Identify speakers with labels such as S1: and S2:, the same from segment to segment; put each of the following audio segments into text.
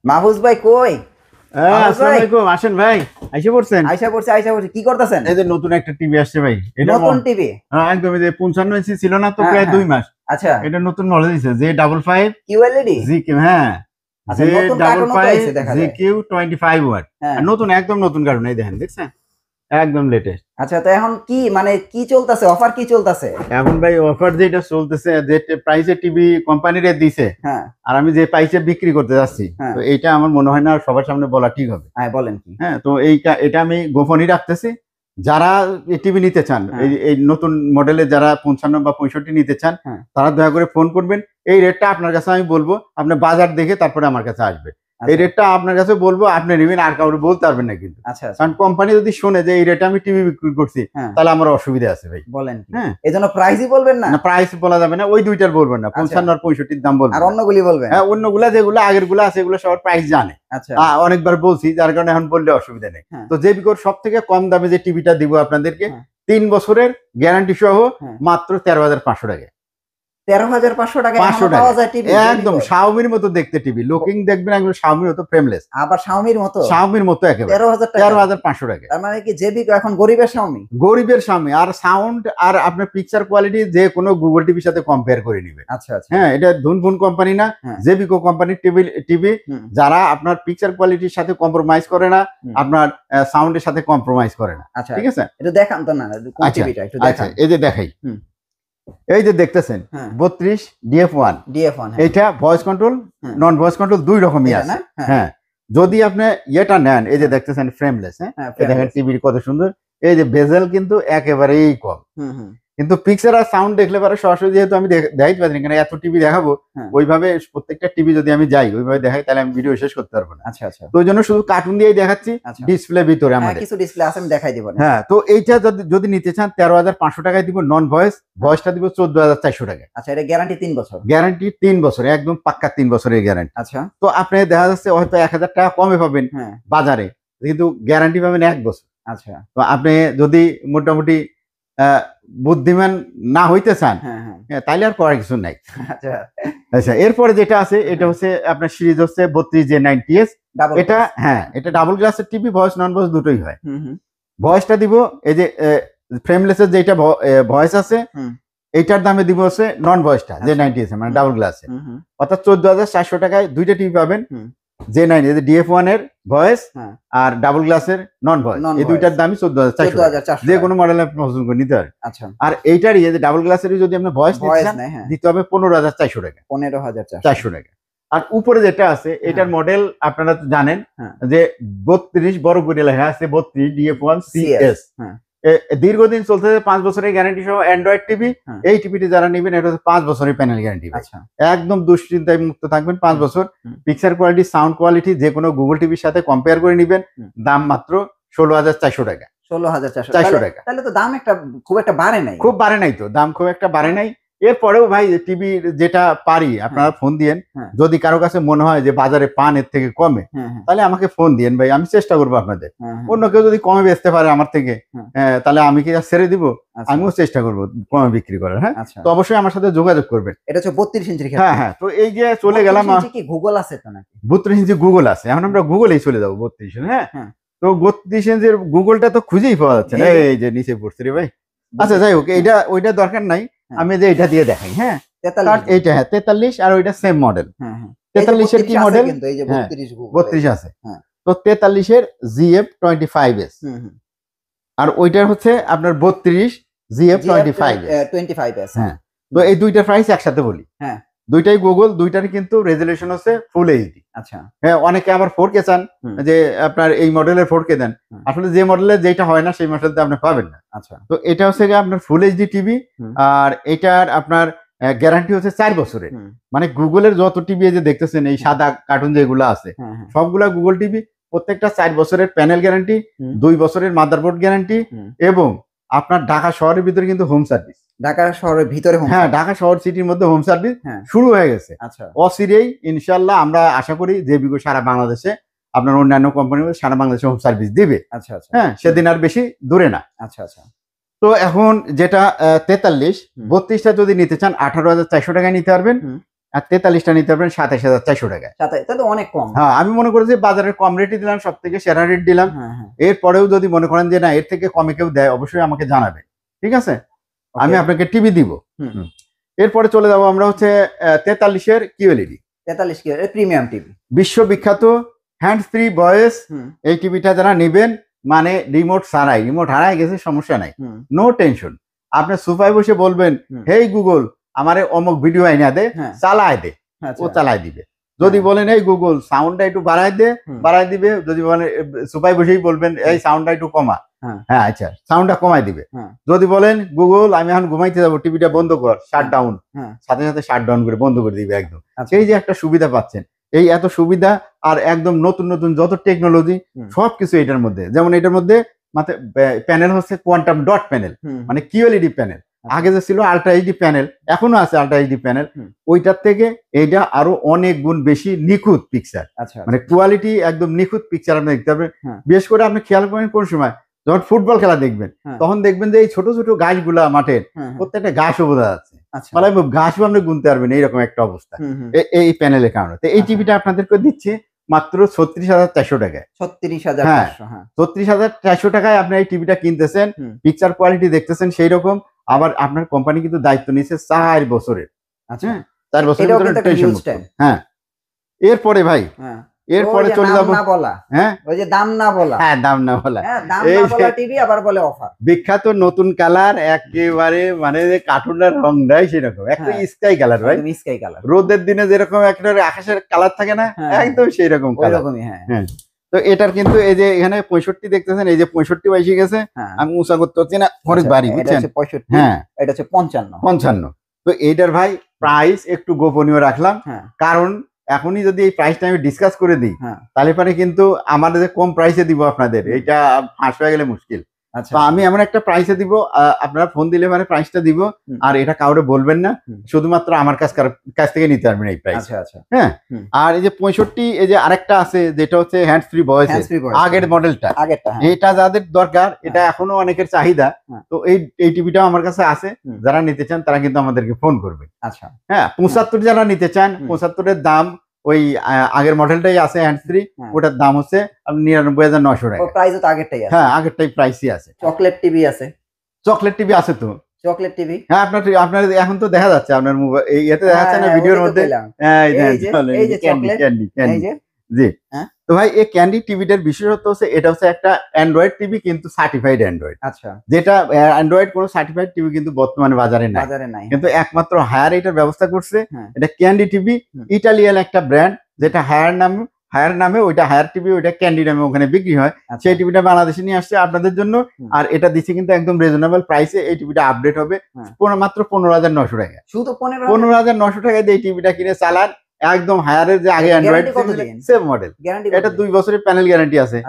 S1: মাহফুজ ভাই কই?
S2: আসসালামু আলাইকুম। আসেন ভাই, আইসা পড়ছেন?
S1: আইসা পড়ছি। কি করতেছেন?
S2: এই যে নতুন একটা টিভি আসছে ভাই। এটা
S1: নতুন টিভি?
S2: একদম এই যে 55 ইঞ্চি ছিল না তো, প্রায় 2 মাস।
S1: আচ্ছা,
S2: এটা নতুন মডেল দিয়েছে J55
S1: কিউএলইডি।
S2: জিকিউ। হ্যাঁ,
S1: আচ্ছা, নতুন কার্টুন তো আইছে দেখা যায়।
S2: GQ 25 watt. আর নতুন, একদম নতুন কার্টুন। এই দেখেন, দেখছেন? একদম লেটেস্ট।
S1: আচ্ছা, তো এখন কি মানে কি চলতেছে, অফার কি চলতেছে
S2: এখন ভাই অফার যেটা চলতেছে, যে প্রাইসে টিভি কোম্পানিরে দিছে, আর আমি যে প্রাইসে বিক্রি করতে যাচ্ছি, তো এইটা আমার মনে হয় না সবার সামনে বলা ঠিক হবে।
S1: হ্যাঁ, বলেন কি?
S2: হ্যাঁ, তো এটা আমি গোপনই রাখতেছি। যারা এই টিভি নিতে চান, এই নতুন মডেলের যারা 55 বা 65 নিতে চান, তারা দয়া করে ফোন করবেন। এই রেটটা আপনার কাছে আমি বলবো, আপনি বাজার দেখে তারপরে আমার কাছে আসবে। এই রেটটা আপনার কাছে বলবো, আপনি নেবেন, আর কাউকে বলতে পারবেন না কিন্তু। কারণ কোম্পানি যদি শুনে যে এই রেটে আমি টিভি বিক্রি করছি, তাহলে আমার অসুবিধা আছে ভাই।
S1: বলেন, হ্যাঁ, এই জন্য প্রাইসই বলবেন না?
S2: প্রাইস বলা যাবে না, ওই দুইটার বলবেন না, 55 আর 65 দাম বলবেন।
S1: আর অন্যগুলি বলবেন?
S2: হ্যাঁ, অন্যগুলা যেগুলো আগের গুলা আছে, এগুলো সবার প্রাইস জানে। অনেকবার বলছি, যার কারণে এখন বললে অসুবিধা নেই। তো জেবিকোর সব থেকে কম দামে যে টিভিটা দিব আপনাদেরকে, 3 বছরের গ্যারান্টি সহ, মাত্র 13,500 টাকা।
S1: 13,500 টাকা পাওয়া যায় টিভি?
S2: একদম শাওমির মতো দেখতে টিভি, লুকিং দেখবেন একদম শাওমির মতো, ফ্রেমলেস।
S1: আবার শাওমির মতো?
S2: শাওমির মতো একেবারে। 13,500 টাকা।
S1: তার মানে কি জেবিকো এখন গরিবের শাওমি?
S2: গরিবের শাওমি। আর সাউন্ড আর আপনার পিকচার কোয়ালিটি যে কোনো গুগল টিভির সাথে কম্পেয়ার করে নিবে।
S1: আচ্ছা আচ্ছা।
S2: হ্যাঁ, এটা ধুনফুন কোম্পানি না, জেবিকো কোম্পানির টিভি। যারা আপনার পিকচার কোয়ালিটির সাথে কম্প্রোমাইজ করে না, আপনার সাউন্ডের সাথে কম্প্রোমাইজ করে না। ঠিক আছে,
S1: এটা দেখান তো না কোন টিভিটা, একটু দেখান।
S2: এই যে দেখাই, এই যে দেখতেছেন 32 DF1। এটা ভয়েস কন্ট্রোল, নন ভয়েস কন্ট্রোল দুই রকমই আছে। হ্যাঁ, যদি আপনি এটা নেন, এই যে দেখতেছেন ফ্রেমলেস। হ্যাঁ, দেখেন টিভির কত সুন্দর। এই যে বেজেল কিন্তু একেবারেই কম, কিন্তু পিকচার আর সাউন্ড দেখলে পরে সরাসরি, যেহেতু আমি দেখাইতে পারি না, এত টিভি দেখাবো, ওইভাবে প্রত্যেকটা টিভি যদি আমি যাই ওইভাবে দেখাই, তাহলে আমি ভিডিও শেষ করতে পারবো না।
S1: আচ্ছা আচ্ছা।
S2: তো ওই জন্য শুধু কার্টুন দিয়েই দেখাচ্ছি, ডিসপ্লে ভিতরে আমাদের
S1: কিছু ডিসপ্লে আছে, আমি দেখাই দিব।
S2: হ্যাঁ, তো এইটা যদি নিতে চান 13,500 টাকায় দিব। নন ভয়েসটা দিব 14,400 টাকা।
S1: আচ্ছা, এটা গ্যারান্টি 3 বছর?
S2: গ্যারান্টি 3 বছর, একদম পাক্কা 3 বছরের গ্যারান্টি।
S1: আচ্ছা,
S2: তো আপনি দেখা যাচ্ছে হয়তো 1,000 টাকা কমে পাবেন বাজারে, কিন্তু গ্যারান্টি পাবেন 1 বছর।
S1: আচ্ছা,
S2: তো আপনি যদি মোটামুটি বুদ্ধিমান না হইতে চান, তাইলে আর করার কিছু নাই। আচ্ছা, এরপরে যেটা আছে, এটা হচ্ছে আপনার সিরিজ হচ্ছে 32 J90S। এটা এটা ডাবল গ্লাসের টিভি, ভয়েস নন ভয়েস দুটোই হয়। ভয়েসটা দিব এই যে ফ্রেমলেসের যেটা ভয়েস আছে, এইটার দামে দিব হচ্ছে নন ভয়েসটা J90S, মানে ডাবল গ্লাসের, অর্থাৎ 14,400 টাকায় দুইটা টিভি পাবেন। J9 DF1 এর ভয়েস আর ডাবল গ্লাসের নন ভয়েস, এই দুইটার দামই 14,400। যে কোনো মডেল আপনি পছন্দ করে নিতে পারেন। আর এইটারই ডাবল গ্লাসের যদি আপনি ভয়েস দিতে হবে 15,400 টাকা। 15,400 টাকা। আর উপরে যেটা আছে, এটার মডেল আপনারা তো জানেন যে 32 বড় করে লেখা আছে 32 DF1 CS। দীর্ঘদিন চলতে 5 বছরের গ্যারান্টি সহ অ্যান্ড্রয়েড টিভি। এই টিভিটি যারা নেবেন, এটা হচ্ছে 5 বছরের প্যানেল গ্যারান্টি। একদম দুশ্চিন্তায় মুক্ত থাকবেন 5 বছর। পিকচার কোয়ালিটি, সাউন্ড কোয়ালিটি যে কোনো গুগল টিভির সাথে কম্পেয়ার করে নেবেন। দাম মাত্র 16,400 টাকা।
S1: 16,400 টাকা। তাহলে তো দাম খুব একটা বাড়ে নাই।
S2: খুব বাড়ে নাই, তো দাম খুব একটা বাড়ে নাই। এরপরেও ভাই টিভি যেটা পারি, আপনারা ফোন দিয়েন। যদি কারো কাছে মনে হয় যে বাজারে পান এর থেকে কমে, তাহলে আমাকে ফোন দিয়েন ভাই, আমি চেষ্টা করবো আপনাদের। অন্য কেউ যদি কমে বেচতে পারে আমার থেকে, তাহলে আমি কি ছেড়ে দিব? আমিও চেষ্টা করবো কমে বিক্রি করার। হ্যাঁ, তো অবশ্যই আমার সাথে যোগাযোগ করবেন।
S1: এটা হচ্ছে 32 ইঞ্চির ক্ষেত্রে।
S2: হ্যাঁ হ্যাঁ, তো এই যে চলে গেলাম,
S1: কি গুগল আছে তো নাকি?
S2: 32 ইঞ্চি গুগল আছে, এখন আমরা গুগলেই চলে যাবো 32। হ্যাঁ, তো 32 ইঞ্চির গুগলটা তো খুঁজেই পাওয়া যাচ্ছে না, এই যে নিচে পড়ছে রে ভাই। আচ্ছা, যাই হোক, ওইটা দরকার নাই, আমি যে এটা দিয়ে দেখাই। হ্যাঁ, এইটা 43, আর ওইটা সেম মডেল। 43 এর কি মডেল? 32 আছে। তো 43 এর GF25S, আর ওইটার হচ্ছে আপনার 32 GF25S। হ্যাঁ, তো এই দুইটার প্রাইস একসাথে বলি। হ্যাঁ, দুইটাই গুগল, দুইটার কিন্তু রেজুলেশন হচ্ছে ফুল এইচডি। আচ্ছা, হ্যাঁ, অনেকে আবার 4K চান, যে আপনার এই মডেলের 4K দেন। আসলে যে মডেলের যেটা হয় না, সেই মডেলটা আপনি পাবেন না। আচ্ছা, তো এটা হচ্ছে আপনার ফুল এইচডি টিভি, আর এটার আপনার গ্যারান্টি হচ্ছে 4 বছরের। মানে গুগলের যত টিভি যে দেখতেছেন, এই সাদা কার্টুন যেগুলো আছে, সবগুলা গুগল টিভি, প্রত্যেকটা 4 বছরের প্যানেল গ্যারান্টি, 2 বছরের মাদারবোর্ড গ্যারান্টি, এবং আপনার ঢাকা শহরের ভিতরে কিন্তু হোম সার্ভিস।
S1: ঢাকা শহরের ভিতরে?
S2: হ্যাঁ, ঢাকা শহর সিটির মধ্যে হোম সার্ভিস শুরু হয়ে গেছে। আচ্ছা, অচিরেই ইনশাআল্লাহ আমরা আশা করি জেবিকো সারা বাংলাদেশে, আপনার অন্যান্য কোম্পানি সারা বাংলাদেশে হোম সার্ভিস দিবে। আচ্ছা আচ্ছা, হ্যাঁ, সেদিন আর বেশি দূরে না। আচ্ছা আচ্ছা। তো এখন যেটা 43, 32টা যদি নিতে চান 18,400 টাকায় নিতে পারবেন। আর 43টা নিতে পারবেন 27,400 টাকায়।
S1: তাহলে অনেক কম।
S2: হ্যাঁ, আমি মনে করি যে বাজারের কম রেটই দিলাম, সব থেকে সেরা রেট দিলাম। এরপরেও যদি মনে করেন যে না এর থেকে কমে কেউ দেয়, অবশ্যই আমাকে জানাবেন, ঠিক আছে? আমি আপনাকে টিভি দিব। এরপরে চলে যাবো আমরা হচ্ছে 43-এর কিউএলইডি। 43
S1: কিউএলইডি প্রিমিয়াম টিভি,
S2: বিশ্ববিখ্যাত হ্যান্ড ফ্রি ভয়েস। এই টিভিটা যারা নেবেন, মানে রিমোট ছাড়াই, রিমোট হারায় গেছে সমস্যা নাই, নো টেনশন। আপনার সোফায় বসে বলবেন হেই গুগল আমারে অমুক ভিডিও আইনা দে, চালায় দে, ও চালায় দিবে। যদি বলেন এই গুগল সাউন্ডটা একটু বাড়ায় দিবে। যদি বলেন সোফায় বসেই বলবেন এই সাউন্ডটা একটু কমা, হ্যাঁ আচ্ছা সাউন্ডটা কমাই দিবে। যদি বলেন গুগল আমি এখন ঘুমাইতে যাবো, টিভিটা বন্ধ কর, শাট ডাউন, সাথে সাথে শাট ডাউন করে বন্ধ করে দিবে একদম। সেই যে একটা সুবিধা পাচ্ছেন, এই এত সুবিধা আর একদম নতুন নতুন যত টেকনোলজি সবকিছু এটার মধ্যে। যেমন এটার মধ্যে প্যানেল হচ্ছে কোয়ান্টাম ডট প্যানেল, মানে কিউএলইডি প্যানেল। আগে যে ছিল আল্ট্রা এইচডি প্যানেল, এখনো আছে আল্ট্রা এইচডি প্যানেল, ওইটার থেকে এইটা আরো অনেক গুণ বেশি নিখুঁত পিকচার, মানে কোয়ালিটি একদম নিখুঁত পিকচার আপনি দেখতে পাবেন। বিশেষ করে আপনি খেয়াল করেন কোন সময় যখন ফুটবল খেলা দেখবেন, তখন দেখবেন যে এই ছোট ছোট গাছগুলা মাঠের প্রত্যেকটা গাছও বোঝা যাচ্ছে, মানে ঘাসও আপনি গুনতে পারবেন, এইরকম একটা অবস্থা এই প্যানেলের কারণে। তো এই টিভিটা আপনাদেরকে দিচ্ছে মাত্র 36,400 টাকায়। 36,400 টাকায় আপনি এই টিভিটা কিনতেছেন, পিকচার কোয়ালিটি দেখতেছেন সেই রকম। আবার আপনার কোম্পানি কিন্তু দায়িত্ব নিচ্ছে 4 বছরের। আচ্ছা 4 বছরের ভিতরে টেনশন মুক্ত। হ্যাঁ, এরপরে ভাই এরপরে চলে যাবো, হ্যাঁ ওই যে দাম না বলা, হ্যাঁ দাম না বলা, এই টিভি আবার বলে অফার। বিখ্যাত নতুন কালার, একেবারে মানে যে কার্টুনের রং দেয় সেরকম একটা স্কাই কালার ভাই, স্কাই কালার। রোদের দিনে যেরকম একটা আকাশের কালার থাকে না, একদম সেই রকম কালার। হ্যাঁ, তো এটার কিন্তু এই যে এখানে 65 দেখতেছেন, এই যে 65 বাইসে গেছে, আমি উঁচা করতে হচ্ছে না, খরচ বাড়ি, বুঝছেন? 65, হ্যাঁ এটা হচ্ছে 55। তো এইটার ভাই প্রাইস একটু গোপনীয় রাখলাম, কারণ এখনই যদি এই প্রাইসটা আমি ডিসকাস করে দিই, তাহলে পরে কিন্তু আমাদের যে কম প্রাইসে দিব আপনাদের, এইটা ফাঁস হয়ে গেলে মুশকিল। তো আমি এমন একটা প্রাইসে দিব, আপনারা ফোন দিলে মানে প্রাইসটা দিব, আর এটা কাউরে বলবেন না, শুধুমাত্র আমার কাছ থেকে নিতে পারবেন এই প্রাইস। হ্যাঁ, আর এই যে 65, এই যে আরেকটা আছে যেটা হচ্ছে হ্যান্ড ফ্রি ভয়েস, আগের মডেলটা, এটা যাদের দরকার, এটা এখনো অনেকের চাহিদা। তো এই টিভিটাও আমার কাছে আছে, যারা নিতে চান তারা কিন্তু আমাদেরকে ফোন করবে। আচ্ছা হ্যাঁ, 75 যারা নিতে চান, 75-এর দাম ওই আগের মডেলটাই আছে হ্যান্ড ফ্রি, ওটার দাম হচ্ছে 99,900 টাকা। প্রাইসও তো আগেরটাই আছে, হ্যাঁ আগেরটাই প্রাইসই আছে। চকলেট টিভি আছে, চকলেট টিভি আছে তো, চকলেট টিভি, হ্যাঁ আপনার এখন তো দেখা যাচ্ছে আপনার মোবাইল ইয়েতে দেখা যাচ্ছে না, ভিডিওর মধ্যে। এই যে ক্যান্ডি, জি। তো ভাই এই ক্যান্ডি টিভিটার বিশেষত্ব হচ্ছে এটা হচ্ছে একটা অ্যান্ড্রয়েড টিভি, কিন্তু সার্টিফাইড অ্যান্ড্রয়েড। আচ্ছা, যেটা অ্যান্ড্রয়েড কোনো সার্টিফাইড টিভি কিন্তু বর্তমানে বাজারে নাই, কিন্তু একমাত্র হায়ার এটার ব্যবস্থা করছে। এটা ক্যান্ডি টিভি, ইটালিয়ান একটা ব্র্যান্ড, যেটা হায়ার নামে ওইটা হায়ার টিভি, ওইটা ক্যান্ডি নামে ওখানে বিক্রি হয়। সেই টিভিটা বাংলাদেশে নিয়ে আসছে আপনাদের জন্য, আর এটা দিচ্ছে কিন্তু একদম রিজনেবল প্রাইসে। এই টিভিটা আপডেট হবে মাত্র 15,900 টাকা। শুধু 15,900 টাকায় এই টিভিটা কিনে চালান, একদম হায়ারের যে আগে অ্যান্ড্রয়েড সেম মডেল, এটা 2 বছরের প্যানেল গ্যারান্টি আছে,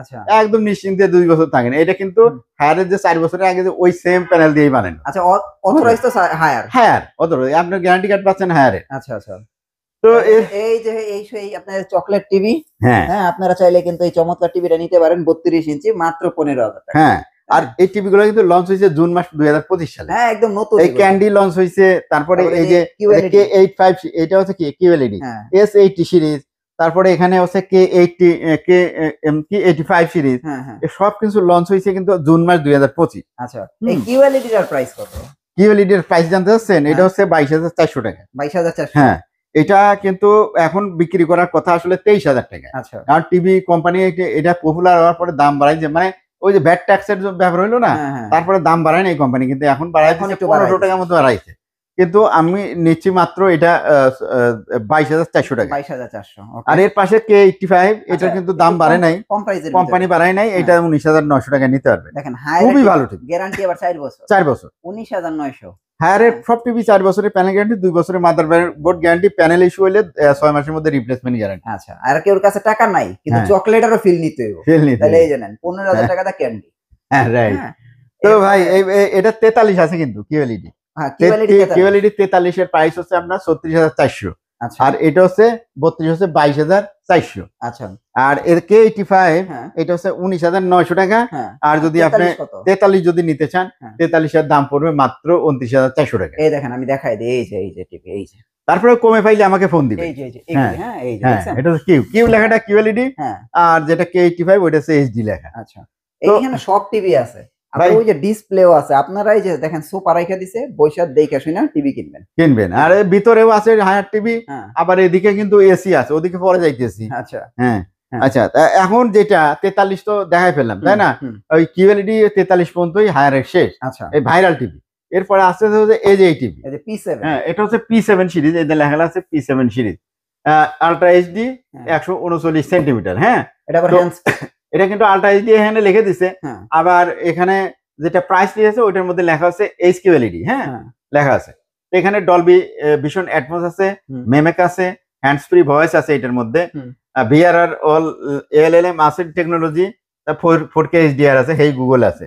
S2: একদম নিশ্চিন্তে 2 বছর থাকেন। এটা কিন্তু হায়ারের যে 4 বছরের আগে ওই সেম প্যানেল দিয়েই বানানো। আচ্ছা, অথরাইজ তো হায়ার অথরাইজ, আপনার গ্যারান্টি কার্ড পাচ্ছেন হায়ারে। আচ্ছা আচ্ছা। তো এই যে এই আপনার চকলেট টিভি, হ্যাঁ আপনারা চাইলে কিন্তু এই চমৎকার টিভিটা নিতে পারেন, 32 ইঞ্চি, মাত্র 15,000 টাকা। হ্যাঁ, আর এই টিভি গুলো কিন্তু লঞ্চ হয়েছে জুন মাস 2025 সালে। হ্যাঁ একদম নতুন। এই ক্যান্ডি লঞ্চ হয়েছে, তারপরে এই যে K85, এটা হচ্ছে কি কিউএলইডি, S80 সিরিজ, তারপরে এখানে হচ্ছে K80 K85 সিরিজ, সব কিছু লঞ্চ হয়েছে কিন্তু জুন মাস 2025। আচ্ছা, এই কিউএলইডি এর প্রাইস কত? কিউএলইডি এর প্রাইস জানতে চাচ্ছেন? এটা হচ্ছে 22,400 টাকা। 22,400, হ্যাঁ। এটা কিন্তু এখন বিক্রি করার কথা আসলে 23,000 টাকা। আচ্ছা, আর টিভি কোম্পানি এটা পপুলার হওয়ার পরে দাম বাড়াইছে, মানে ওই যে ভ্যাট ট্যাক্সের ব্যাপার হইলো না, তারপরে দাম বাড়ায় না এই কোম্পানি, কিন্তু এখন বাড়াইছে 1500 টাকার মতো বাড়াইছে। কিন্তু আমি নিচ্ছি মাত্র এটা 22,400 টাকা। 22,400। আর এর পাশে K85, এটা কিন্তু দাম বাড়ে নাই, কোম্পানি বাড়ায় নাই, এটা 19,900 টাকা নিতে পারবে। দেখেন খুবই ভালো টিভি, গ্যারান্টি আবার 4 বছর। 4 বছর, 19,900। হায়ারের সব টিভি 4 বছরের প্যানেল গ্যারান্টি, 2 বছরের মাদারবোর্ড গ্যারান্টি, প্যানেল ইস্যু হলে 6 মাসের মধ্যে রিপ্লেসমেন্ট গ্যারান্টি। আচ্ছা, আর কেউ কাছে টাকা নাই কিন্তু চকলেটেরও ফিল নিতে হবে, তাহলে এই জানেন 15,000 টাকা দা ক্যান্ডি। হ্যাঁ রাইট। তো ভাই এটা 43 আছে কিন্তু কিউএলইডি। হ্যাঁ, কিউএলইডি 43 এর প্রাইস হচ্ছে আপনার 36,400। আচ্ছা, আর এটা হচ্ছে 32 হচ্ছে 22,400। আচ্ছা, আর এর K85 এটা হচ্ছে 19,900 টাকা। আর যদি আপনি 43 যদি নিতে চান, 43 এর দাম পড়বে মাত্র 29,400 টাকা। এই দেখেন আমি দেখাই দিই, এই যে টিভি, এই যে তারপরে কমে পাইলে আমাকে ফোন দিবে।
S1: এই যে
S2: হ্যাঁ
S1: হ্যাঁ এই যে
S2: হ্যাঁ,
S1: দেখছেন
S2: এটা হচ্ছে কিউ লেখাটা QLED,
S1: হ্যাঁ
S2: আর যেটা K85 ওইটা হচ্ছে HD লেখা।
S1: আচ্ছা এইখানে সব টিভি আছে, আবার ওই যে ডিসপ্লেও আছে, আপনারা এই যে দেখেন সোফা রাইখা দিছে, বৈশাখ দেখে শুনে টিভি কিনবেন।
S2: আর এর ভিতরেও আছে হায়ার টিভি,
S1: হ্যাঁ
S2: আবার এদিকে কিন্তু এসি আছে, ওদিকে পরে যাইতেছি।
S1: আচ্ছা
S2: হ্যাঁ
S1: হ্যাঁ।
S2: আচ্ছা, এখন যেটা 43 তো দেখাই ফেললাম তাই না, ওই QLED 43 পর্যন্তই হায়ারের শেষ।
S1: আচ্ছা
S2: এই ভাইরাল টিভি, এরপরে আসতে হচ্ছে এই যে এই টিভি,
S1: এই যে P7
S2: হ্যাঁ এটা হচ্ছে P7 সিরিজ, এই যে লেখা আছে P7 series, ultra HD 139 centimetre. হ্যাঁ
S1: এটা আবার
S2: তো
S1: হ্যান্ডস
S2: এটা কিন্তু আলট্রা HD এখানে লিখে দিছে,
S1: হ্যাঁ
S2: আবার এখানে যেটা প্রাইস দিয়েছে ওইটার মধ্যে লেখা আছে HQLED, হ্যাঁ লেখা আছে। তো এখানে ডলবি ভিশন অ্যাটমস আছে, মেমেক আছে, হ্যান্ডস ফ্রি ভয়েস আছে এটার মধ্যে, VRR অল ALLM আছে টেকনোলজি, 4K HDR আছে, হেই গুগল আছে।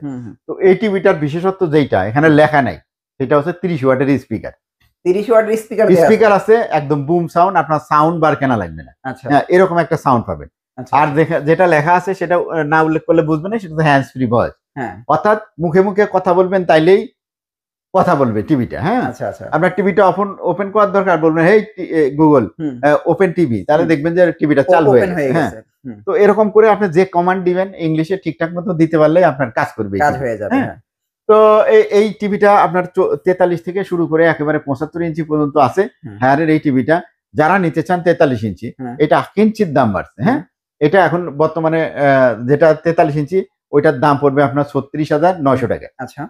S2: তো এই টিভিটার বিশেষত্ব যেটা এখানে লেখা নাই সেটা হচ্ছে 30 ওয়াটের স্পিকার।
S1: 30 ওয়াটের
S2: স্পিকার আছে, একদম বুম সাউন্ড, আপনার সাউন্ড বার কেনা লাগবে না।
S1: আচ্ছা
S2: হ্যাঁ এরকম একটা সাউন্ড পাবেন। আর যেটা লেখা আছে সেটা না উল্লেখ করলে বুঝবেন না, সেটা হ্যান্ডস ফ্রি ভয়েস,
S1: হ্যাঁ
S2: অর্থাৎ মুখে মুখে কথা বলবেন তাইলেই কথা বলবে টিভিটা। হ্যাঁ
S1: আচ্ছা আচ্ছা
S2: আপনার টিভিটা ওপেন করার দরকার, বলবেন হেই গুগল ওপেন টিভি, তাহলে দেখবেন যে টিভিটা চালু হয়ে গেছে। তো এরকম করে আপনি যে কমান্ড দিবেন ইংলিশে ঠিকঠাক মতো দিতে পারলে আপনার কাজ করবে,
S1: কাজ হয়ে যাবে।
S2: তো এই টিভিটা আপনার 43 থেকে শুরু করে একেবারে 75 ইঞ্চি পর্যন্ত আছে হায়ারের এই টিভিটা। যারা নিতে চান 43 ইঞ্চি, এটা কিঞ্চিত দাম বাড়ছে। হ্যাঁ এটা এখন বর্তমানে যেটা 43 ইঞ্চি ওইটার দাম পড়বে আপনার 36,900 টাকা।
S1: আচ্ছা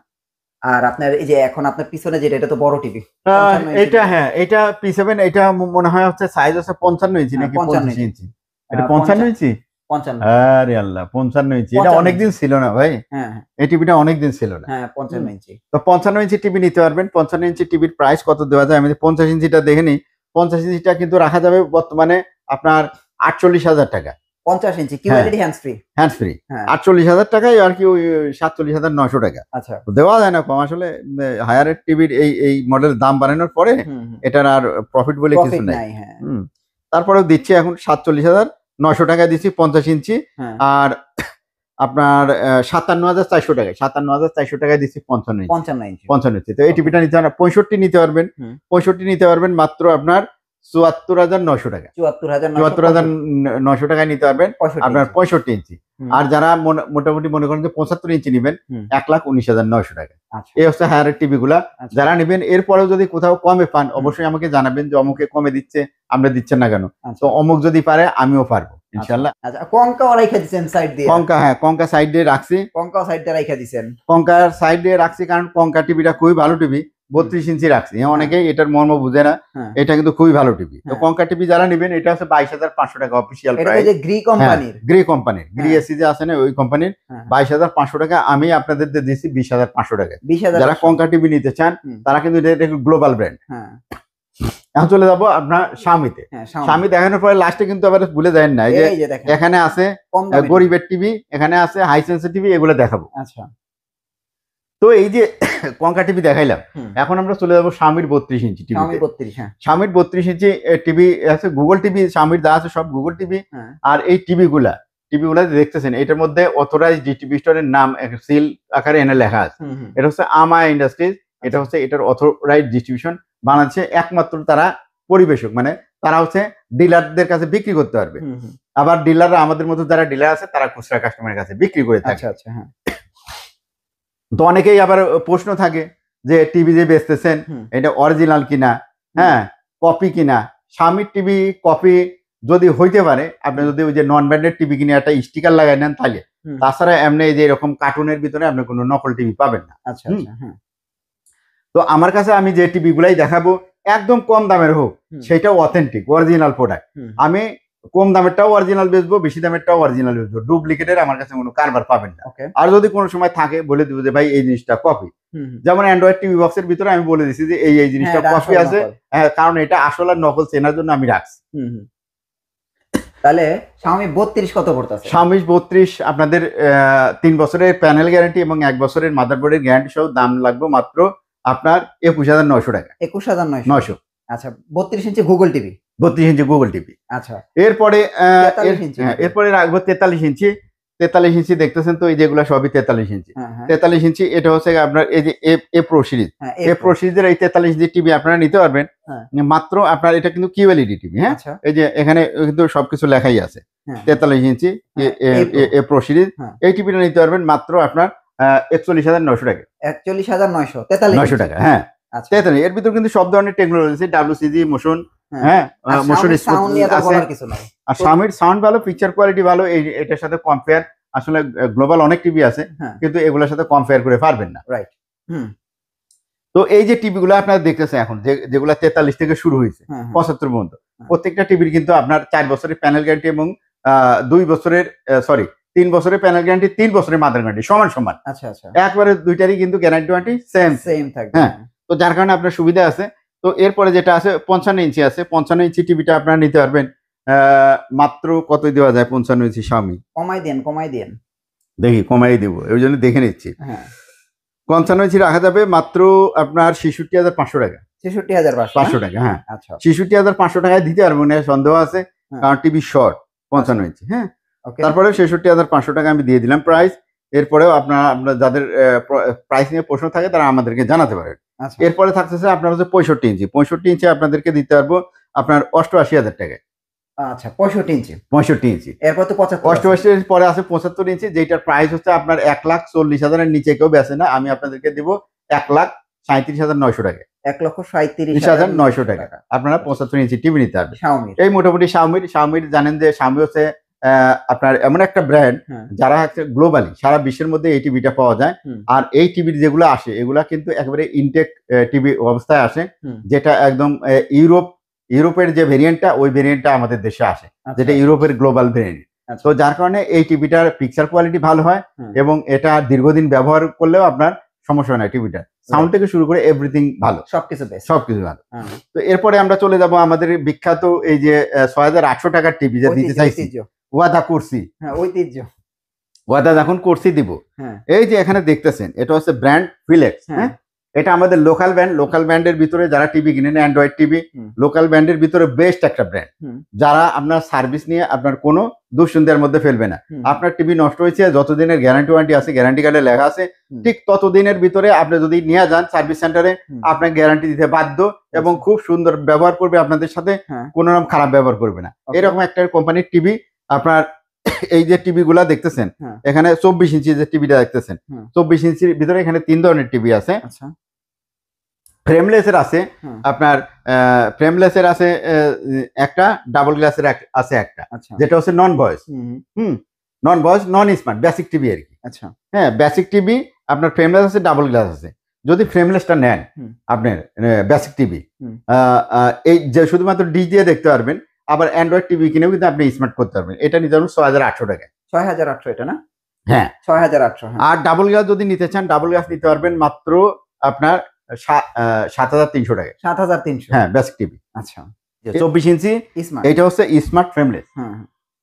S1: আর আপনার এই যে এখন আপনার পিছনে যেটা, এটা তো বড় টিভি,
S2: এটা হ্যাঁ এটা P7, এটা মনে হয় হচ্ছে সাইজ আছে 55 ইঞ্চি নাকি 25 ইঞ্চি, এটা 55 ইঞ্চি।
S1: 55
S2: আরে আল্লাহ 55 ইঞ্চি, এটা অনেকদিন ছিল না ভাই।
S1: হ্যাঁ
S2: এই টিভিটা অনেকদিন ছিল না।
S1: হ্যাঁ 55 ইঞ্চি।
S2: তো 55 ইঞ্চি টিভি নিতে পারবেন। 55 ইঞ্চি টিভির প্রাইস কত দেওয়া যায়, আমি 50 ইঞ্চিটা দেখে নিই। 50 ইঞ্চিটা কিন্তু রাখা যাবে বর্তমানে আপনার 48,000 টাকা।
S1: 50 ইঞ্চি QLED হ্যান্ডস ফ্রি
S2: 48,000 টাকায় আর কি, ওই 47,900 টাকা।
S1: আচ্ছা
S2: দেওয়া যায় না কম আসলে। হায়ারের টিভির এই মডেল দাম বাড়ানোর পরে এটার আর প্রফিট বলে কিছু নাই। তারপরেও দিচ্ছি এখন 47,900 টাকায় দিচ্ছি 50 ইঞ্চি, আর আপনার 57,400 টাকায় 57,400 টাকায় দিচ্ছি 55 ইঞ্চি। তো এই টিভিটা নিতে পারবেন। 65 নিতে পারবেন, 65 নিতে পারবেন মাত্র আপনার 74,900 টাকা। 74,900 টাকায় নিতে পারবেন আপনার 65 ইঞ্চি। আর যারা মোটামুটি মনে করেন যে 75 ইঞ্চি নেবেন 1,19,900 টাকা। এই হচ্ছে হায়ারের টিভি গুলা। যারা নেবেন এরপরেও যদি কোথাও কমে পান অবশ্যই আমাকে জানাবেন যে অমুকে কমে দিচ্ছে, আমরা দিচ্ছেন না কেন। তো অমুক যদি পারে আমিও পারবো ইনশাআল্লাহ।
S1: আচ্ছা কঙ্কাও রাইখা দিবেন সাইড দিয়ে?
S2: কঙ্কা, হ্যাঁ কঙ্কা সাইড দিয়ে রাখছি।
S1: কঙ্কাও সাইড দিয়ে রাইখা দিবেন? কঙ্কার
S2: সাইড দিয়ে রাখছি কারণ কঙ্কা টিভিটা খুবই ভালো টিভি। 32 ইঞ্চি রাখছি, অনেকেই এটার মর্ম বুঝে না, এটা কিন্তু খুবই ভালো টিভি। তো কঙ্কা টিভি যারা নেবেন এটা হচ্ছে 22,500 টাকা অফিসিয়াল প্রাইস।
S1: এটা গ্রি কোম্পানির
S2: গ্রি এসি যে আছে না ওই কোম্পানির 22,500 টাকা। আমি আপনাদের দিয়েছি 20,500 টাকা। যারা কঙ্কা টিভি নিতে চান তারা কিন্তু এটা গ্লোবাল ব্র্যান্ড। এখন চলে যাবো আপনার স্বামীতে। স্বামী দেখানোর পরে লাস্টে কিন্তু আবার ভুলে যায় না, এই যে এখানে আছে গরিবের টিভি, এখানে আছে হাই সেন্সিটিভ টিভি, এগুলো দেখাবো।
S1: আচ্ছা
S2: তো এই যে কঙ্কা টিভি দেখাইলাম, এখন আমরা চলে যাবো স্বামীর 32 ইঞ্চি টিভি। স্বামীর 32 ইঞ্চি টিভি আছে, গুগল টিভি স্বামীর যা আছে সব গুগল টিভি। আর এই টিভিগুলা দেখতেছেন এটার মধ্যে অথরাইজ ডিস্ট্রিবিউটরের স্টোরের নাম সিল আকারে এনে লেখা আছে। এটা হচ্ছে আমা ইন্ডাস্ট্রিজ, এটা হচ্ছে এটার অথরাইজ ডিস্ট্রিবিউশন। বাংলাদেশে একমাত্র তারা পরিবেশক, মানে তারা হচ্ছে ডিলারদের কাছে বিক্রি করতে পারবে। আবার ডিলাররা আমাদের মতো যারা ডিলার আছে তারা খুচরা কাস্টমারের কাছে বিক্রি করে থাকে। তো অনেকেই আবার প্রশ্ন থাকে যে টিভি যে বেচতেছেন এটা অরিজিনাল কিনা, হ্যাঁ কপি কিনা। স্বামীর টিভি কপি যদি হইতে পারে, আপনি যদি ওই যে নন ব্র্যান্ডেড টিভি কিনে একটা স্টিকার লাগাই নেন তাহলে। তাছাড়া এমনি যে এরকম কার্টুনের ভিতরে আপনি কোনো নকল টিভি পাবেন না। তো আমার কাছে আমি যে টিভি গুলাই দেখাবো একদম কম দামের হোক, সেটাও অথেন্টিক অরিজিনাল প্রোডাক্ট। আমি কম দামেরটাও অরিজিনাল বেচবো, বেশি দামেরটাও অরিজিনাল বেচবো। ডুপ্লিকেটের আমার কাছে কোনো কারবার পাবেন না। আর যদি কোনো সময় থাকে বলে দিব যে ভাই এই জিনিসটা কপি। যেমন অ্যান্ড্রয়েড টিভি বক্সের ভিতরে আমি বলে দিচ্ছি যে এই জিনিসটা কপি আছে, কারণ এটা আসল আর নকল চেনার জন্য আমি রাখছি।
S1: তাহলে Xiaomi 32 কত পড়তেছে?
S2: Xiaomi 32 আপনাদের 3 বছরের প্যানেল গ্যারান্টি এবং 1 বছরের মাদারবোর্ডের গ্যারান্টি সহ দাম লাগবে মাত্র আপনার 21,900 টাকা।
S1: 21,900। আচ্ছা 32 ইঞ্চি গুগল টিভি।
S2: 32 ইঞ্চি গুগল টিভি।
S1: আচ্ছা
S2: এরপরে রাখবো 43 ইঞ্চি। 43 ইঞ্চি দেখতেছেন তো, এই যেগুলো সবই 43 ইঞ্চি। 43 ইঞ্চি এটা হচ্ছে আপনার এই যে এ প্রো সিরিজ, এ প্রো সিরিজের এই 43 ইঞ্চি টিভি আপনারা নিতে পারবেন মাত্র আপনার, এটা কিন্তু কিউএলইডি টিভি। হ্যাঁ, এই যে এখানে কিন্তু সবকিছু লেখাই আছে 43 ইঞ্চি এ প্রো সিরিজ। এই টিভিটা নিতে পারবেন মাত্র আপনার 41,900 টাকা।
S1: 41,900
S2: টাকা। হ্যাঁ, এর ভিতর কিন্তু সব ধরনের টেকনোলজি আছে, ডাব্লিউসিজি, মোশন, হ্যাঁ, মোশন সাউন্ড
S1: কিছু নাই।
S2: আর Xiaomiর সাউন্ড ভালো, পিকচার কোয়ালিটি ভালো। এটার সাথে কম্পেয়ার আসলে গ্লোবাল অনেক টিভি আছে, কিন্তু এগুলোর সাথে কম্পেয়ার করে পারবেন না।
S1: রাইট।
S2: তো এই যে টিভিগুলো আপনারা দেখতেছেন এখন, যেগুলো 43 থেকে শুরু হয়েছে 75 পর্যন্ত, প্রত্যেকটা টিভির কিন্তু আপনার 4 বছরের প্যানেল গ্যারান্টি এবং 3 বছরের প্যানেল গ্যারান্টি, 3 বছরের মাদার গ্যারান্টি সমান।
S1: আচ্ছা আচ্ছা,
S2: একবারে দুইটারই কিন্তু গ্যারান্টি ওয়ারেন্টি সেম থাকবে। হ্যাঁ, তো যার কারণে আপনার সুবিধা আছে। তো এরপরে যেটা আছে 55 ইঞ্চি আছে। 55 ইঞ্চি টিভিটা আপনারা নিতে পারবেন মাত্র কত দেওয়া যায় 55 ইঞ্চি Xiaomi?
S1: কমাই দেন
S2: দেখি, কমাই দেব, ওই জন্য দেখে নিচ্ছি। 55 ইঞ্চি রাখা যাবে মাত্র আপনার 66,500 টাকা।
S1: 66,500
S2: টাকা। হ্যাঁ, 66,500 টাকায় দিতে পারবো না, সন্দেহ আছে, কারণ টিভি শর্ট 55 ইঞ্চি। হ্যাঁ, তারপরে 66,500 টাকা আমি দিয়ে দিলাম প্রাইস। এরপরেও আপনারা যাদের প্রাইস নিয়ে প্রশ্ন থাকে তারা আমাদেরকে জানাতে পারেন। এরপরে থাকতেছে আপনার হচ্ছে 65 ইঞ্চি। 65 ইঞ্চি আপনাদেরকে দিতে পারবো আপনার 88,000 টাকায়।
S1: আচ্ছা, 65 ইঞ্চি। এরপর তো
S2: 88 পরে আছে 75 ইঞ্চি, যেটার প্রাইস হচ্ছে আপনার 1,40,000 এর নিচে কেউ বেচে না। আমি আপনাদেরকে দিব 1,37,900 টাকা।
S1: 1,37,900
S2: টাকা আপনারা 75 ইঞ্চি টিভি নিতে পারবেন। এই মোটামুটি Xiaomi জানেন যে Xiaomi হচ্ছে আপনার এমন একটা ব্র্যান্ড যারা হচ্ছে গ্লোবালি সারা বিশ্বের মধ্যে এই টিভিটা পাওয়া যায়। আর এই টিভির যেগুলো আসে এগুলা কিন্তু একেবারে ইনটেক টিভি অবস্থায় আসে, যেটা একদম ইউরোপের যে ভেরিয়েন্টটা, ওই ভেরিয়েন্টটা আমাদের দেশে আসে, যেটা ইউরোপের গ্লোবাল ভেরিয়েন্ট। তো যার কারণে এই টিভিটার পিকচার কোয়ালিটি ভালো হয় এবং এটা দীর্ঘদিন ব্যবহার করলেও আপনার সমস্যা হয় না। টিভিটা সাউন্ড থেকে শুরু করে এভরিথিং ভালো, সবকিছু ভালো। তো এরপরে আমরা চলে যাব আমাদের বিখ্যাত এই যে 6,800 টাকার টিভি যে দিতে চাইছি, ওয়াদা করছি। ওয়াদা যখন করছি দিব। এই যে এখানে দেখতেছেন, এটা হচ্ছে ব্র্যান্ড ফিলিপস। হ্যাঁ, এটা আমাদের লোকাল ব্র্যান্ডের ভিতরে যারা টিভি কিনেন, অ্যান্ড্রয়েড টিভি লোকাল ব্র্যান্ডের ভিতরে বেস্ট একটা ব্র্যান্ড, যারা আপনার সার্ভিস নিয়ে আপনার কোনো দুশ্চিন্তার মধ্যে ফেলবে না। আপনার টিভি নষ্ট হয়েছে, যতদিনের গ্যারান্টি ওয়ারেন্টি আছে, গ্যারান্টি কার্ডে লেখা আছে, ঠিক ততদিনের ভিতরে আপনি যদি নিয়ে যান সার্ভিস সেন্টারে, আপনার গ্যারান্টি দিতে বাধ্য এবং খুব সুন্দর ব্যবহার করবে আপনাদের সাথে, কোনো রকম খারাপ ব্যবহার করবে না। এরকম একটা কোম্পানির টিভি আপনার এই যে টিভি গুলা দেখতেছেন এখানে 24 ইঞ্চি যে টিভিটা দেখতেছেন, 24 ইঞ্চির ভিতরে এখানে 3 ধরনের টিভি আছে। ফ্রেমলেসের আছে আপনার, ফ্রেমলেসের আছে একটা, ডাবল গ্লাসের আছে একটা, যেটা হচ্ছে non voice. Non smart basic TV আর কি। হ্যাঁ, বেসিক টিভি আপনার ফ্রেমলেস আছে, ডাবল গ্লাস আছে। যদি ফ্রেমলেসটা নেন আপনার বেসিক টিভি, এই যে শুধুমাত্র ডিশ দিয়ে দেখতে পারবেন, আবার অ্যান্ড্রয়েড টিভি কিনেও কিন্তু আপনি স্মার্ট করতে পারবেন। এটা নিতে পারবেন 6,800 টাকা।
S1: 6,800 এটা না?
S2: হ্যাঁ,
S1: 6,800।
S2: আর ডাবল গ্লাস যদি নিতে চান, ডাবল গ্লাস নিতে পারবেন মাত্র আপনার 7,300 টাকা।
S1: 7,300?
S2: হ্যাঁ, বেসিক টিভি।
S1: আচ্ছা,
S2: 24 ইঞ্চি এটা হচ্ছে স্মার্ট ফ্রেমলেস।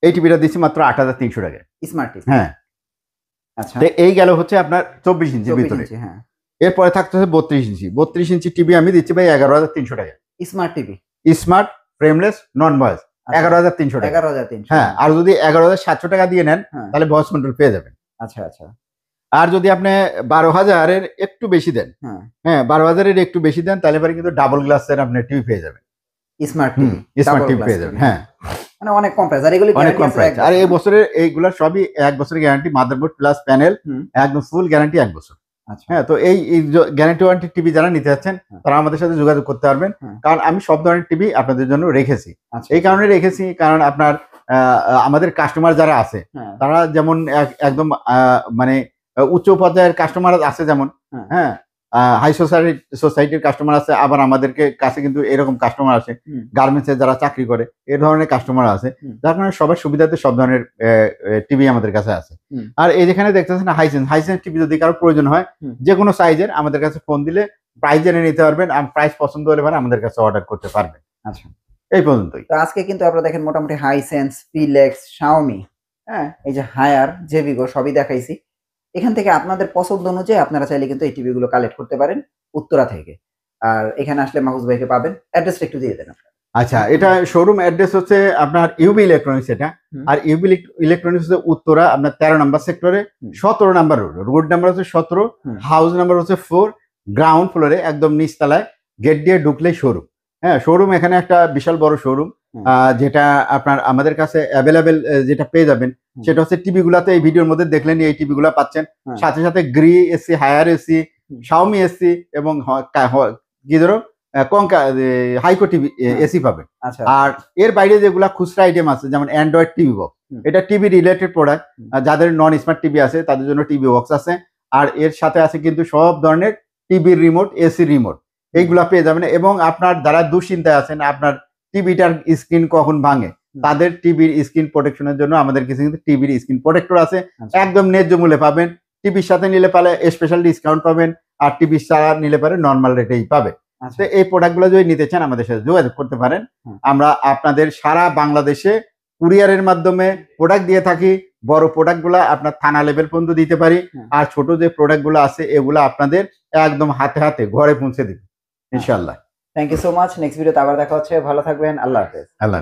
S2: এই টিভিটা দিচ্ছি মাত্র 8,300 টাকা
S1: স্মার্ট টিভি।
S2: হ্যাঁ, আচ্ছা, এই গেল হচ্ছে আপনার 24 ইঞ্চির ভিতরে। এরপরে থাকতেছে 32 ইঞ্চি। 32 ইঞ্চি টিভি আমি দিচ্ছি ভাই 11,300 টাকা।
S1: স্মার্ট টিভি,
S2: স্মার্ট ফ্রেমলেস নন ভয়েস 11,300 টাকা।
S1: 11,300।
S2: হ্যাঁ, আর যদি 11,700 টাকা দিয়ে নেন তাহলে ভয়েস কন্ট্রোল পেয়ে যাবেন।
S1: আচ্ছা আচ্ছা।
S2: আর যদি আপনি 12,000-এর একটু বেশি দেন, হ্যাঁ 12,000-এর একটু বেশি দেন, তাহলে পরে কিন্তু ডাবল গ্লাসের আপনি টিভি পেয়ে যাবেন,
S1: স্মার্ট টিভি
S2: পেয়ে যাবেন। হ্যাঁ,
S1: মানে অনেক কম প্রাইস। আর এগুলো
S2: অনেক কম প্রাইস। আর এই বছরের এইগুলা সবই 1 বছরের গ্যারান্টি, মাদারবোর্ড প্লাস প্যানেল একদম ফুল গ্যারান্টি 1 বছর। হ্যাঁ, তো এই গ্যারান্টি ওয়ারেন্টি টিভি যারা নিতে যাচ্ছেন তারা আমাদের সাথে যোগাযোগ করতে পারবেন, কারণ আমি সব ধরনের টিভি আপনাদের জন্য রেখেছি। এই কারণে রেখেছি কারণ আপনার আমাদের কাস্টমার যারা আছে তারা যেমন একদম মানে উচ্চ পর্যায়ের কাস্টমার আছে, যেমন হ্যাঁ হাই সোসাইটির কাস্টমার আছে, আবার আমাদেরকে কাছে কিন্তু এরকম কাস্টমার আছে গার্মেন্টসে যারা চাকরি করে, এই ধরনের কাস্টমার আছে, যার কারণে সবার সুবিধাতে সব ধরনের টিভি আমাদের কাছে আছে। আর এই যেখানে দেখতেছেন হাইসেন্স টিভি যদি কারো প্রয়োজন হয় যে কোনো সাইজের আমাদের কাছে ফোন দিলে প্রাইস জেনে নিতে পারবেন, আর প্রাইস পছন্দ হলে পরে আমাদের কাছে অর্ডার করতে পারবেন। আচ্ছা, এই পর্যন্তই।
S1: তো আজকে কিন্তু আপনারা দেখেন মোটামুটি হাইসেন্স, ফিলেক্স, Xiaomi, হ্যাঁ এই যে হায়ার, জেভিগো সবই দেখাইছি। এখান থেকে আপনাদের পছন্দ অনুযায়ী আপনারা চাইলে কিন্তু এই টিভি গুলো কালেক্ট করতে পারেন উত্তরা থেকে। আর এখানে আসলে মাহফুজ ভাইকে পাবেন। অ্যাড্রেসটা একটু দিয়ে দেন।
S2: আচ্ছা, এটা শোরুম অ্যাড্রেস হচ্ছে আপনার ইউবি ইলেকট্রনিক্স এটা।
S1: হুম।
S2: আর ইউবি ইলেকট্রনিক্স হচ্ছে উত্তরা আপনার 13 নম্বর সেক্টরে,
S1: হুম।
S2: 17 নম্বর রোড। রোড নাম্বার হচ্ছে 17,
S1: হুম।
S2: হাউস নাম্বার হচ্ছে 4, গ্রাউন্ড ফ্লোরে একদম নিচতলায় গেট দিয়ে ঢুকলেই শোরুম। হ্যাঁ, শোরুম এখানে একটা বিশাল বড় শোরুম,
S1: হুম।
S2: যেটা আপনার আমাদের কাছে অ্যাভেলেবেল যেটা পেয়ে যাবেন
S1: হুম।
S2: সেটা হচ্ছে টিভি গুলাতে, এই ভিডিওর মধ্যে দেখলেন এই টিভি গুলা পাচ্ছেন।
S1: হুম।
S2: সাথে সাথে গ্রি এসি, হায়ার এসি,
S1: হুম।
S2: শাওমি এসি এবং কি ধরো কঙ্কা হাইকো টিভি
S1: হুম।
S2: এসি পাবেন।
S1: আচ্ছা।
S2: আর এর বাইরে যেগুলা খুচরা আইটেম আছে যেমন অ্যান্ড্রয়েড টিভি বক্স,
S1: হুম।
S2: এটা টিভি রিলেটেড প্রোডাক্ট।
S1: হুম।
S2: যাদের নন স্মার্ট টিভি আছে তাদের জন্য টিভি বক্স আছে। আর এর সাথে আছে কিন্তু সব ধরনের টিভির রিমোট, এসি রিমোট, এইগুলা পেয়ে যাবেন। এবং আপনার যারা দুশ্চিন্তায় আছেন আপনার টিভিটার স্ক্রিন কখন ভাঙে,
S1: হুম।
S2: তাদের টিভির স্ক্রিন প্রোটেকশনের জন্য আমাদের কাছে কিন্তু টিভির স্ক্রিন প্রোটেক্টর আছে,
S1: আচ্ছা।
S2: একদম ন্যায্য মূল্যে পাবেন। টিভির সাথে নিলে পারে স্পেশাল ডিসকাউন্ট পাবেন, আর টিভি ছাড়া নিলে পারে নর্মাল রেটেই পাবে।
S1: আচ্ছা।
S2: তো এই প্রোডাক্টগুলো যদি নিতে চান আমাদের সাথে যোগাযোগ করতে পারেন।
S1: হুম।
S2: আমরা আপনাদের সারা বাংলাদেশে কুরিয়ারের মাধ্যমে প্রোডাক্ট দিয়ে থাকি। বড় প্রোডাক্টগুলো আপনার থানা লেভেল পর্যন্ত দিতে পারি,
S1: হুম।
S2: আর ছোট যে প্রোডাক্টগুলো আছে এগুলো আপনাদের একদম হাতে হাতে ঘরে পৌঁছে দিবে ইনশাল্লাহ।
S1: Thank you so much. Next ভিডিওতে আবার দেখা হচ্ছে। ভালো থাকবেন। আল্লাহ হাফেজ।
S2: আল্লাহ।